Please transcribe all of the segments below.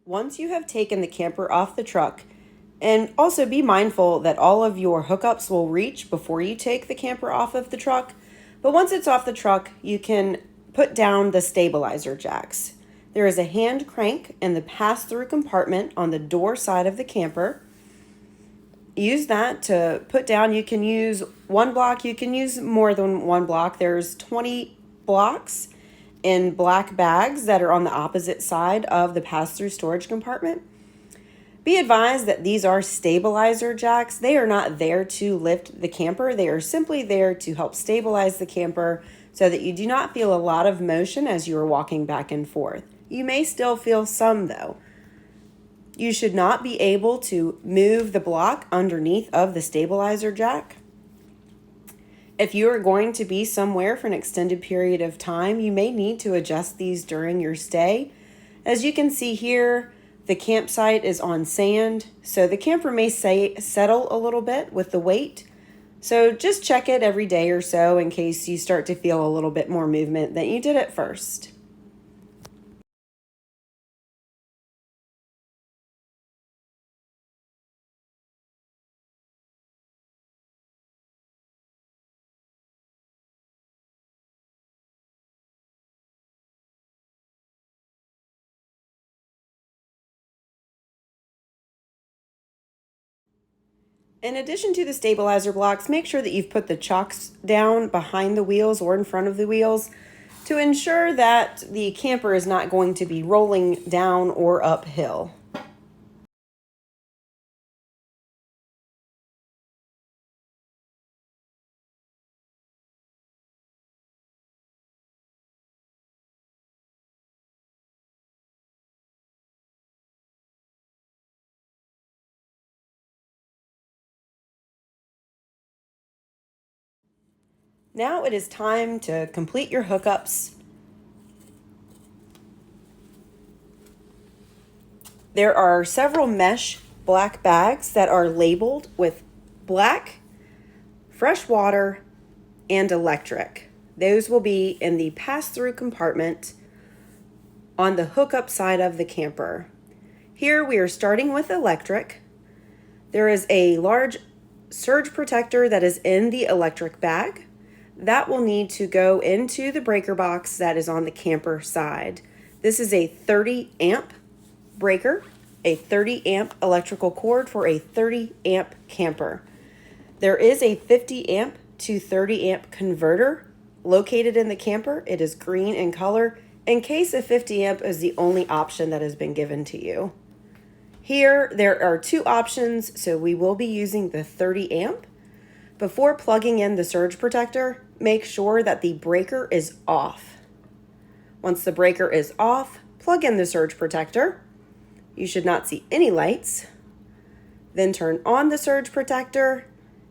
Once you have taken the camper off the truck, and also be mindful that all of your hookups will reach before you take the camper off of the truck. But once it's off the truck, you can put down the stabilizer jacks. There is a hand crank in the pass-through compartment on the door side of the camper. Use that to put down. You can use one block, you can use more than one block. There's 20 blocks in black bags that are on the opposite side of the pass-through storage compartment. Be advised that these are stabilizer jacks. They are not there to lift the camper. They are simply there to help stabilize the camper so that you do not feel a lot of motion as you are walking back and forth. You may still feel some though. You should not be able to move the block underneath of the stabilizer jack. If you are going to be somewhere for an extended period of time, you may need to adjust these during your stay. As you can see here, the campsite is on sand, so the camper may settle a little bit with the weight. So just check it every day or so in case you start to feel a little bit more movement than you did at first. In addition to the stabilizer blocks, make sure that you've put the chocks down behind the wheels or in front of the wheels to ensure that the camper is not going to be rolling down or uphill. Now it is time to complete your hookups. There are several mesh black bags that are labeled with black, fresh water, and electric. Those will be in the pass-through compartment on the hookup side of the camper. Here we are starting with electric. There is a large surge protector that is in the electric bag. That will need to go into the breaker box that is on the camper side. This is a 30 amp breaker, a 30 amp electrical cord for a 30 amp camper. There is a 50 amp to 30 amp converter located in the camper. It is green in color in case a 50 amp is the only option that has been given to you. Here there are two options, so we will be using the 30 amp. Before plugging in the surge protector, make sure that the breaker is off. Once the breaker is off, plug in the surge protector. You should not see any lights. Then turn on the surge protector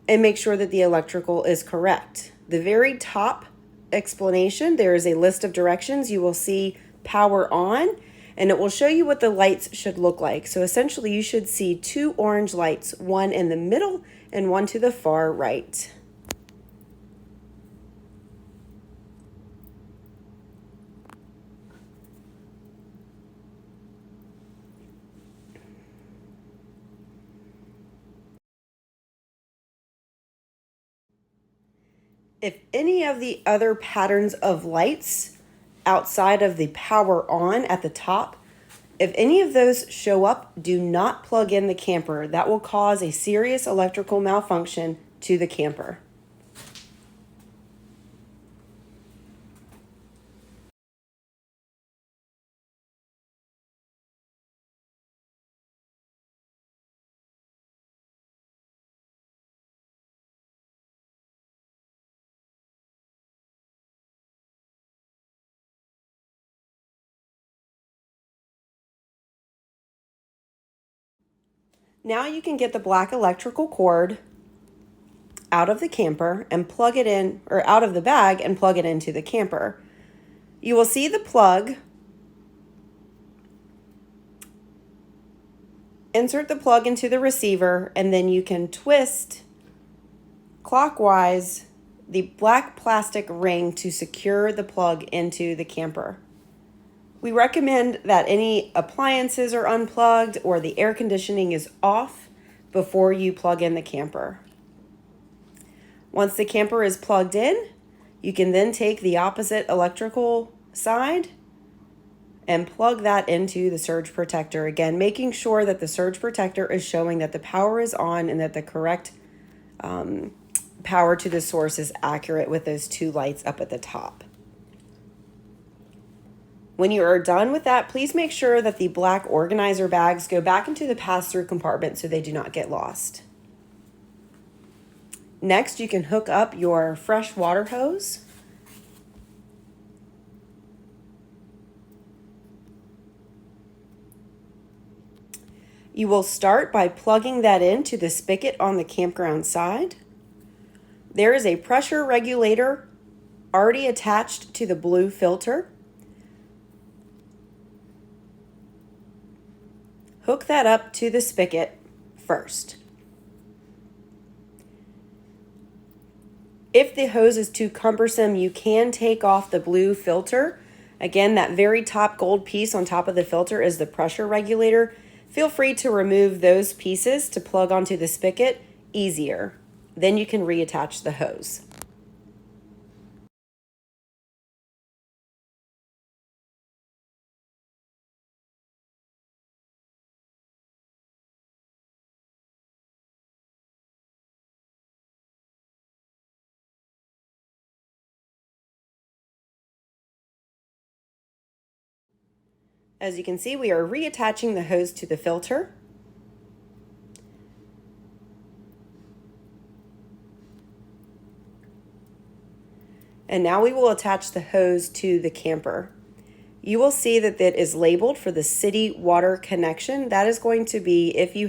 and make sure that the electrical is correct. The very top explanation, there is a list of directions. You will see power on, and it will show you what the lights should look like. So essentially you should see two orange lights, one in the middle and one to the far right. If any of the other patterns of lights outside of the power on at the top, if any of those show up, do not plug in the camper. That will cause a serious electrical malfunction to the camper. Now you can get the black electrical cord out of the camper and plug it in, or out of the bag and plug it into the camper. You will see the plug. Insert the plug into the receiver, and then you can twist clockwise the black plastic ring to secure the plug into the camper. We recommend that any appliances are unplugged or the air conditioning is off before you plug in the camper. Once the camper is plugged in, you can then take the opposite electrical side and plug that into the surge protector. Again, making sure that the surge protector is showing that the power is on and that the correct power to the source is accurate with those two lights up at the top. When you are done with that, please make sure that the black organizer bags go back into the pass-through compartment so they do not get lost. Next, you can hook up your fresh water hose. You will start by plugging that into the spigot on the campground side. There is a pressure regulator already attached to the blue filter. Hook that up to the spigot first. If the hose is too cumbersome, you can take off the blue filter. Again, that very top gold piece on top of the filter is the pressure regulator. Feel free to remove those pieces to plug onto the spigot easier. Then you can reattach the hose. As you can see, we are reattaching the hose to the filter. And now we will attach the hose to the camper. You will see that it is labeled for the city water connection. That is going to be if you